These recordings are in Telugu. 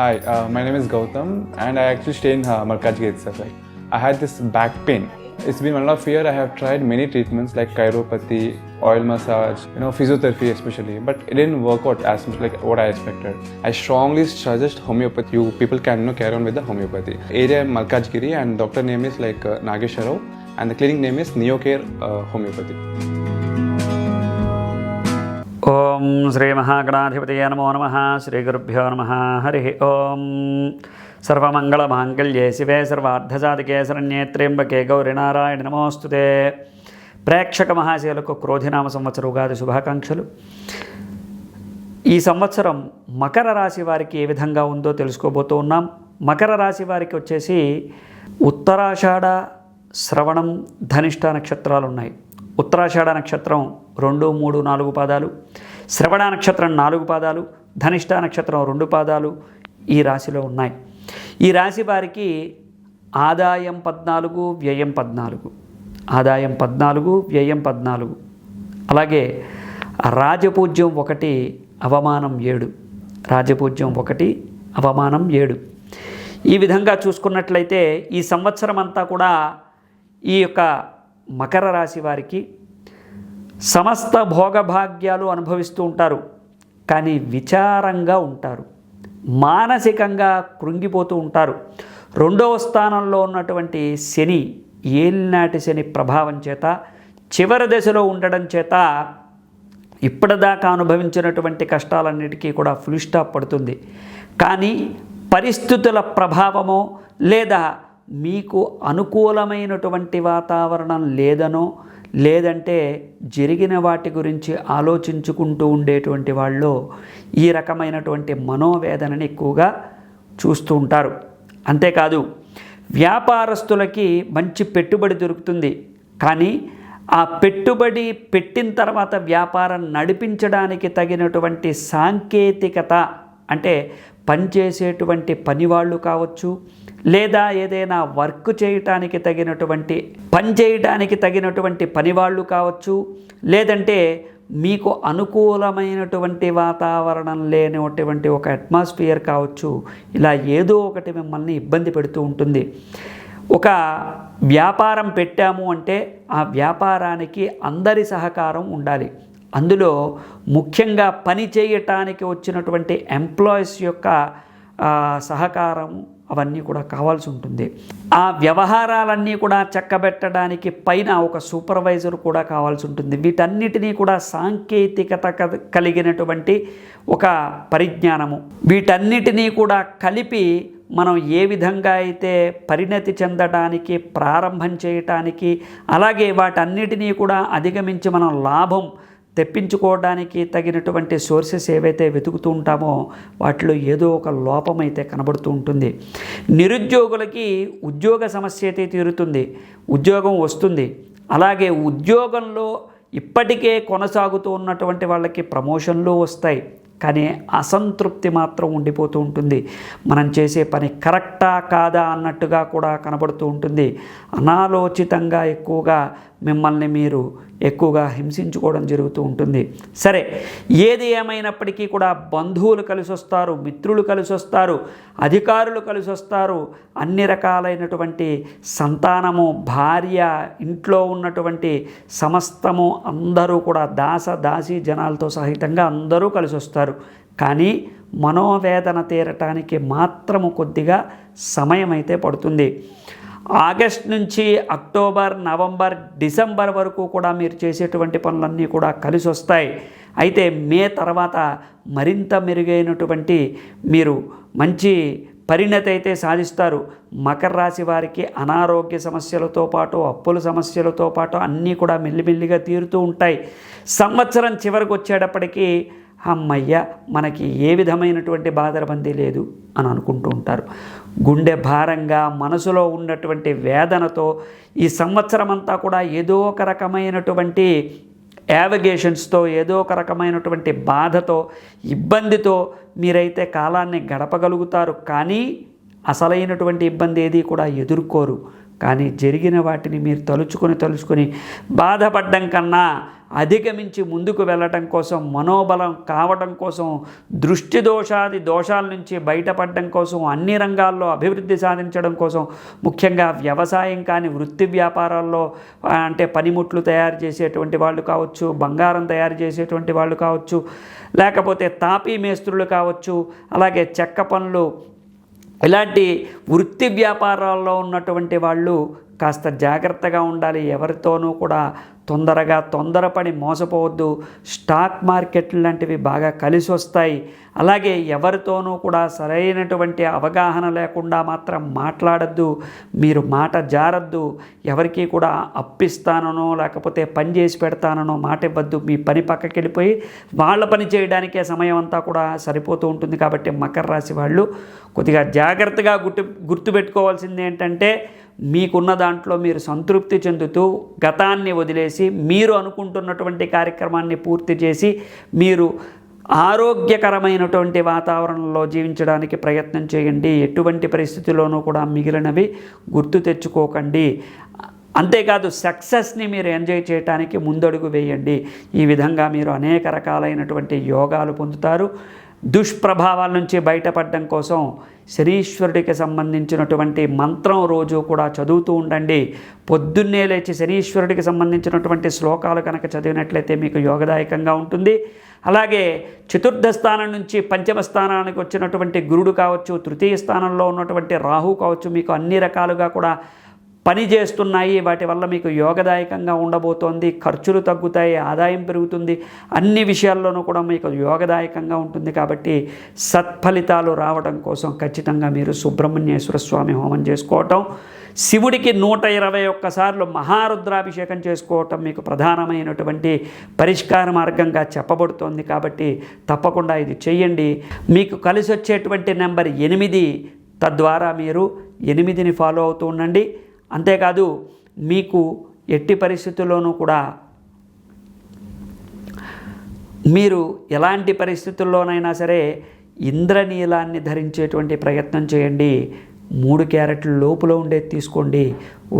Hi, my name is Gautam and I actually stay in Malkajgiri itself. Like, I had this back pain. It's been 1.5 years. I have tried many treatments like chiropathy, oil massage, physiotherapy especially, but it didn't work out as much like what I expected. I strongly suggest homeopathy. You people can carry on with the homeopathy. Area Malkajgiri and doctor name is like Nageswara Rao and the clinic name is Neocare Homeopathy. ఓం శ్రీ మహాగణాధిపతయ నమో నమః శ్రీ గురుభ్యో నమః హరి ఓం సర్వమంగళమాంగళ్యే శివే సర్వార్థసాధికే శరణ్యే త్ర్యంబకే గౌరి నారాయణ నమోస్తుతే. ప్రేక్షక మహాశయులకు క్రోధినామ సంవత్సర ఉగాది శుభాకాంక్షలు. ఈ సంవత్సరం మకర రాశి వారికి ఏ విధంగా ఉందో తెలుసుకోబోతూ ఉన్నాం. మకర రాశి వారికి వచ్చేసి ఉత్తరాషాఢ, శ్రవణం, ధనిష్ట నక్షత్రాలు ఉన్నాయి. ఉత్తరాషాఢ నక్షత్రం 2, 3, 4 పాదాలు, శ్రవణ నక్షత్రం 4 పాదాలు, ధనిష్ట నక్షత్రం 2 పాదాలు ఈ రాశిలో ఉన్నాయి. ఈ రాశి వారికి ఆదాయం 14, వ్యయం 14, ఆదాయం 14, వ్యయం 14, అలాగే రాజపూజ్యం 1, అవమానం 7, రాజపూజ్యం 1, అవమానం 7. ఈ విధంగా చూసుకున్నట్లయితే ఈ సంవత్సరం అంతా కూడా ఈ యొక్క మకర రాశి వారికి సమస్త భోగభాగ్యాలు అనుభవిస్తూ ఉంటారు, కానీ విచారంగా ఉంటారు, మానసికంగా కృంగిపోతూ ఉంటారు. 2వ స్థానంలో ఉన్నటువంటి శని, ఏలినాటి శని ప్రభావం చేత చివరి దశలో ఉండడం చేత ఇప్పటిదాకా అనుభవించినటువంటి కష్టాలన్నిటికీ కూడా ఫుల్ స్టాప్ పడుతుంది. కానీ పరిస్థితుల ప్రభావమో లేదా మీకు అనుకూలమైనటువంటి వాతావరణం లేదనో లేదంటే జరిగిన వాటి గురించి ఆలోచించుకుంటూ ఉండేటువంటి వాళ్ళు ఈ రకమైనటువంటి మనోవేదనని ఎక్కువగా చూస్తూ ఉంటారు. అంతేకాదు వ్యాపారస్తులకి మంచి పెట్టుబడి దొరుకుతుంది, కానీ ఆ పెట్టుబడి పెట్టిన తర్వాత వ్యాపారం నడిపించడానికి తగినటువంటి సాంకేతికత అంటే పనిచేసేటువంటి పనివాళ్ళు కావచ్చు, లేదా ఏదైనా వర్క్ చేయటానికి తగినటువంటి పనివాళ్ళు కావచ్చు, లేదంటే మీకు అనుకూలమైనటువంటి వాతావరణం లేనటువంటి ఒక అట్మాస్ఫియర్ కావచ్చు, ఇలా ఏదో ఒకటి మిమ్మల్ని ఇబ్బంది పెడుతూ ఉంటుంది. ఒక వ్యాపారం పెట్టాము అంటే ఆ వ్యాపారానికి అందరి సహకారం ఉండాలి. అందులో ముఖ్యంగా పని చేయటానికి వచ్చినటువంటి ఎంప్లాయీస్ యొక్క సహకారం అవన్నీ కూడా కావాల్సి ఉంటుంది. ఆ వ్యవహారాలన్నీ కూడా చక్కబెట్టడానికి పైన ఒక సూపర్వైజర్ కూడా కావాల్సి ఉంటుంది. వీటన్నిటినీ కూడా సాంకేతికత కలిగినటువంటి ఒక పరిజ్ఞానము, వీటన్నిటినీ కూడా కలిపి మనం ఏ విధంగా అయితే పరిణతి చెందడానికి, ప్రారంభం చేయటానికి, అలాగే వాటన్నిటినీ కూడా అధిగమించి మనం లాభం తెప్పించుకోవడానికి తగినటువంటి సోర్సెస్ ఏవైతే వెతుకుతూ ఉంటామో వాటిలో ఏదో ఒక లోపం అయితే కనబడుతూ ఉంటుంది. నిరుద్యోగులకి ఉద్యోగ సమస్య అయితే తీరుతుంది, ఉద్యోగం వస్తుంది. అలాగే ఉద్యోగంలో ఇప్పటికే కొనసాగుతూ ఉన్నటువంటి వాళ్ళకి ప్రమోషన్లు వస్తాయి, కానీ అసంతృప్తి మాత్రం ఉండిపోతూ ఉంటుంది. మనం చేసే పని కరెక్టా కాదా అన్నట్టుగా కూడా కనబడుతూ ఉంటుంది. అనాలోచితంగా ఎక్కువగా మిమ్మల్ని మీరు ఎక్కువగా హింసించుకోవడం జరుగుతూ ఉంటుంది. సరే, ఏది ఏమైనప్పటికీ కూడా బంధువులు కలిసి వస్తారు, మిత్రులు కలిసి వస్తారు, అధికారులు కలిసి వస్తారు, అన్ని రకాలైనటువంటి సంతానము, భార్య, ఇంట్లో ఉన్నటువంటి సమస్తము అందరూ కూడా దాసీ జనాలతో సహితంగా అందరూ కలిసి వస్తారు. కానీ మనోవేదన తీరటానికి మాత్రము కొద్దిగా సమయం అయితే పడుతుంది. ఆగస్ట్ నుంచి అక్టోబర్, నవంబర్, డిసెంబర్ వరకు కూడా మీరు చేసేటువంటి పనులన్నీ కూడా కలిసి వస్తాయి. అయితే మే తర్వాత మరింత మెరుగైనటువంటి మీరు మంచి పరిణతి అయితే సాధిస్తారు. మకర రాశి వారికి అనారోగ్య సమస్యలతో పాటు, అప్పుల సమస్యలతో పాటు అన్నీ కూడా మెల్లిమెల్లిగా తీరుతూ ఉంటాయి. సంవత్సరం చివరికి వచ్చేటప్పటికీ అమ్మయ్య మనకి ఏ విధమైనటువంటి బాధరబందీ లేదు అని అనుకుంటూ ఉంటారు. గుండె భారంగా, మనసులో ఉన్నటువంటి వేదనతో ఈ సంవత్సరం అంతా కూడా ఏదో ఒక రకమైనటువంటి యావిగేషన్స్తో, ఏదో ఒక రకమైనటువంటి బాధతో, ఇబ్బందితో మీరైతే కాలాన్ని గడపగలుగుతారు. కానీ అసలైనటువంటి ఇబ్బంది ఏది కూడా ఎదుర్కోరు. కానీ జరిగిన వాటిని మీరు తలుచుకొని బాధపడడం కన్నా అధిగమించి ముందుకు వెళ్ళటం కోసం, మనోబలం కావడం కోసం, దృష్టి దోషాల నుంచి బయటపడడం కోసం, అన్ని రంగాల్లో అభివృద్ధి సాధించడం కోసం, ముఖ్యంగా వ్యవసాయం కానీ వృత్తి వ్యాపారాల్లో అంటే పనిముట్లు తయారు చేసేటువంటి వాళ్ళు కావచ్చు, బంగారం తయారు చేసేటువంటి వాళ్ళు కావచ్చు, లేకపోతే తాపీ మేస్త్రులు కావచ్చు, అలాగే చెక్క పనులు, ఇలాంటి వృత్తి వ్యాపారాల్లో ఉన్నటువంటి వాళ్ళు కాస్త జాగ్రత్తగా ఉండాలి. ఎవరితోనూ కూడా తొందరపడి మోసపోవద్దు. స్టాక్ మార్కెట్లు లాంటివి బాగా కలిసి వస్తాయి. అలాగే ఎవరితోనూ కూడా సరైనటువంటి అవగాహన లేకుండా మాత్రం మాట్లాడద్దు. మీరు మాట జారద్దు. ఎవరికి కూడా అప్పిస్తానో లేకపోతే పని చేసి పెడతానో మాట ఇవ్వద్దు. మీ పని పక్కకి వెళ్ళిపోయి వాళ్ళ పని చేయడానికే సమయం అంతా కూడా సరిపోతూ ఉంటుంది. కాబట్టి మకర రాశి వాళ్ళు కొద్దిగా జాగ్రత్తగా గుర్తుపెట్టుకోవాల్సింది ఏంటంటే, మీకున్న దాంట్లో మీరు సంతృప్తి చెందుతూ గతాన్ని వదిలేసి మీరు అనుకుంటున్నటువంటి కార్యక్రమాన్ని పూర్తి చేసి మీరు ఆరోగ్యకరమైనటువంటి వాతావరణంలో జీవించడానికి ప్రయత్నం చేయండి. ఎటువంటి పరిస్థితుల్లోనూ కూడా మిగిలినవి గుర్తు తెచ్చుకోకండి. అంతేకాదు సక్సెస్ని మీరు ఎంజాయ్ చేయడానికి ముందడుగు వేయండి. ఈ విధంగా మీరు అనేక రకాలైనటువంటి యోగాలు పొందుతారు. దుష్ప్రభావాల నుంచి బయటపడడం కోసం శనీశ్వరుడికి సంబంధించినటువంటి మంత్రం రోజు కూడా చదువుతూ ఉండండి. పొద్దున్నే లేచి శనీశ్వరుడికి సంబంధించినటువంటి శ్లోకాలు కనుక చదివినట్లయితే మీకు యోగదాయకంగా ఉంటుంది. అలాగే చతుర్థ స్థానం నుంచి పంచమ స్థానానికి వచ్చినటువంటి గురుడు కావచ్చు, తృతీయ స్థానంలో ఉన్నటువంటి రాహు కావచ్చు, మీకు అన్ని రకాలుగా కూడా పని చేస్తున్నాయి. వాటి వల్ల మీకు యోగదాయకంగా ఉండబోతోంది. ఖర్చులు తగ్గుతాయి, ఆదాయం పెరుగుతుంది. అన్ని విషయాల్లోనూ కూడా మీకు యోగదాయకంగా ఉంటుంది. కాబట్టి సత్ఫలితాలు రావడం కోసం ఖచ్చితంగా మీరు సుబ్రహ్మణ్యేశ్వర స్వామి హోమం చేసుకోవటం, శివుడికి 121 సార్లు మహారుద్రాభిషేకం చేసుకోవటం మీకు ప్రధానమైనటువంటి పరిష్కార మార్గంగా చెప్పబడుతోంది. కాబట్టి తప్పకుండా ఇది చెయ్యండి. మీకు కలిసి వచ్చేటువంటి నెంబర్ 8. తద్వారా మీరు 8ని ఫాలో అవుతూ ఉండండి. అంతేకాదు మీకు ఎట్టి పరిస్థితుల్లోనూ కూడా మీరు ఎలాంటి పరిస్థితుల్లోనైనా సరే ఇంద్రనీలాన్ని ధరించేటువంటి ప్రయత్నం చేయండి. 3 క్యారెట్ల లోపల ఉండేది తీసుకోండి.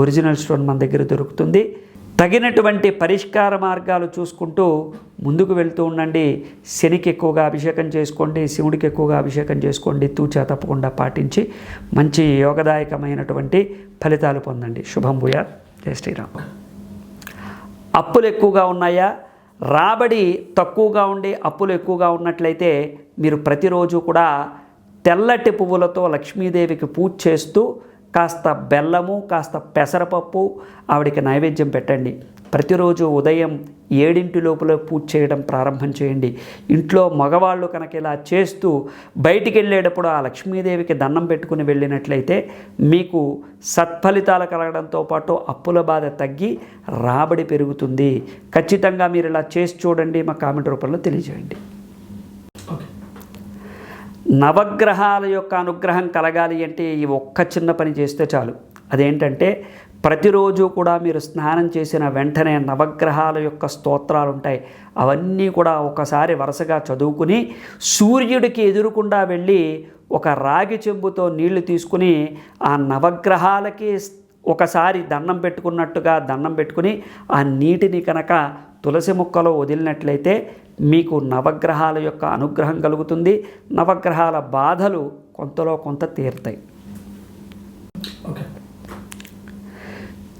ఒరిజినల్ స్టోన్ మన దగ్గర దొరుకుతుంది. తగినటువంటి పరిష్కార మార్గాలు చూసుకుంటూ ముందుకు వెళ్తూ ఉండండి. శనికి ఎక్కువగా అభిషేకం చేసుకోండి, శివుడికి ఎక్కువగా అభిషేకం చేసుకోండి. తూచా తప్పకుండా పాటించి మంచి యోగదాయకమైనటువంటి ఫలితాలు పొందండి. శుభం భూయాత్. జై శ్రీరామ్. అప్పులు ఎక్కువగా ఉన్నాయా? రాబడి తక్కువగా ఉండి అప్పులు ఎక్కువగా ఉన్నట్లయితే మీరు ప్రతిరోజు కూడా తెల్లటి పువ్వులతో లక్ష్మీదేవికి పూజ చేస్తూ కాస్త బెల్లము, కాస్త పెసరపప్పు ఆవిడికి నైవేద్యం పెట్టండి. ప్రతిరోజు ఉదయం 7 లోపల పూజ చేయడం ప్రారంభం చేయండి. ఇంట్లో మగవాళ్ళు కనుక ఇలా చేస్తూ బయటికి వెళ్ళేటప్పుడు ఆ లక్ష్మీదేవికి దండం పెట్టుకుని వెళ్ళినట్లయితే మీకు సత్ఫలితాలు కలగడంతో పాటు అప్పుల బాధ తగ్గి రాబడి పెరుగుతుంది. ఖచ్చితంగా మీరు ఇలా చేసి చూడండి. మా కామెంట్ రూపంలో తెలియజేయండి. నవగ్రహాల యొక్క అనుగ్రహం కలగాలి అంటే ఈ ఒక్క చిన్న పని చేస్తే చాలు. అదేంటంటే ప్రతిరోజు కూడా మీరు స్నానం చేసిన వెంటనే నవగ్రహాల యొక్క స్తోత్రాలు ఉంటాయి, అవన్నీ కూడా ఒకసారి వరుసగా చదువుకుని సూర్యుడికి ఎదురుకుండా వెళ్ళి ఒక రాగి చెంబుతో నీళ్లు తీసుకుని ఆ నవగ్రహాలకి ఒకసారి దండం పెట్టుకున్నట్టుగా దండం పెట్టుకుని ఆ నీటిని కనుక తులసి మొక్కలో వదిలినట్లయితే మీకు నవగ్రహాల యొక్క అనుగ్రహం కలుగుతుంది. నవగ్రహాల బాధలు కొంతలో కొంత తీరుతాయి.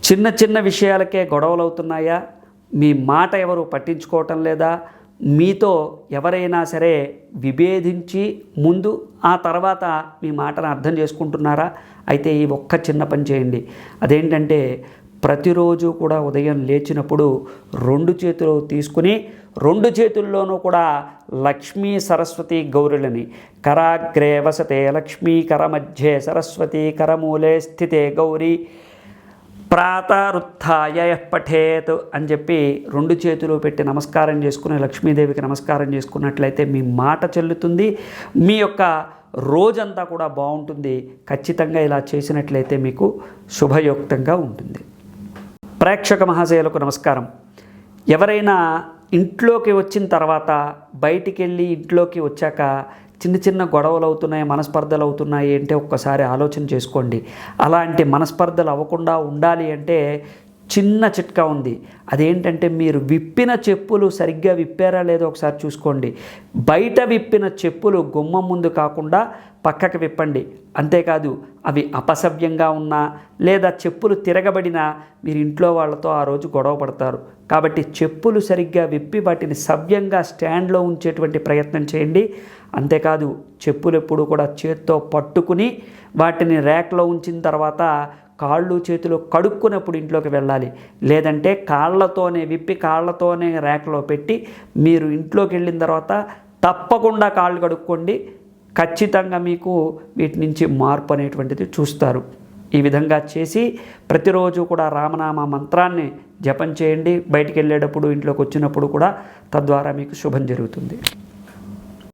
చిన్న చిన్న విషయాలకే గొడవలు అవుతున్నాయా? మీ మాట ఎవరు పట్టించుకోవటం లేదా? మీతో ఎవరైనా సరే విభేదించి ముందు ఆ తర్వాత మీ మాటను అర్థం చేసుకుంటున్నారా? అయితే ఈ ఒక్క చిన్న పని చేయండి. అదేంటంటే ప్రతిరోజు కూడా ఉదయం లేచినప్పుడు 2 చేతులు తీసుకుని 2 చేతుల్లోనూ కూడా లక్ష్మీ సరస్వతి గౌరులని కరాగ్రే వసతే లక్ష్మీ కరమధ్యే సరస్వతి కరమూలే స్థితే గౌరీ ప్రాతరుత్థాయ పఠేత్ అని చెప్పి 2 చేతులు పెట్టి నమస్కారం చేసుకుని లక్ష్మీదేవికి నమస్కారం చేసుకున్నట్లయితే మీ మాట చెల్లుతుంది. మీ యొక్క రోజంతా కూడా బాగుంటుంది. ఖచ్చితంగా ఇలా చేసినట్లయితే మీకు శుభయోక్తంగా ఉంటుంది. ప్రేక్షక మహాశయులకు నమస్కారం. ఎవరైనా ఇంట్లోకి వచ్చిన తర్వాత బయటికి వెళ్ళి ఇంట్లోకి వచ్చాక చిన్న చిన్న గొడవలు అవుతున్నాయి, మనస్పర్ధలు అవుతున్నాయి అంటే ఒక్కసారి ఆలోచన చేసుకోండి. అలాంటి మనస్పర్ధలు అవ్వకుండా ఉండాలి అంటే చిన్న చిట్కా ఉంది. అదేంటంటే మీరు విప్పిన చెప్పులు సరిగ్గా విప్పారా లేదో ఒకసారి చూసుకోండి. బయట విప్పిన చెప్పులు గుమ్మం ముందు కాకుండా పక్కకి విప్పండి. అంతేకాదు అవి అపసవ్యంగా ఉన్నా లేదా చెప్పులు తిరగబడినా మీరు ఇంట్లో వాళ్ళతో ఆ రోజు గొడవ పడతారు. కాబట్టి చెప్పులు సరిగ్గా విప్పి వాటిని సవ్యంగా స్టాండ్లో ఉంచేటువంటి ప్రయత్నం చేయండి. అంతేకాదు చెప్పులు ఎప్పుడు కూడా చేత్తో పట్టుకుని వాటిని ర్యాక్లో ఉంచిన తర్వాత కాళ్ళు చేతులు కడుక్కున్నప్పుడు ఇంట్లోకి వెళ్ళాలి. లేదంటే కాళ్ళతోనే విప్పి కాళ్ళతోనే ర్యాక్లో పెట్టి మీరు ఇంట్లోకి వెళ్ళిన తర్వాత తప్పకుండా కాళ్ళు కడుక్కోండి. ఖచ్చితంగా మీకు వీటి నుంచి మార్పు అనేటువంటిది చూస్తారు. ఈ విధంగా చేసి ప్రతిరోజు కూడా రామనామ మంత్రాన్ని జపం చేయండి. బయటికి వెళ్ళేటప్పుడు ఇంట్లోకి వచ్చినప్పుడు కూడా తద్వారా మీకు శుభం జరుగుతుంది.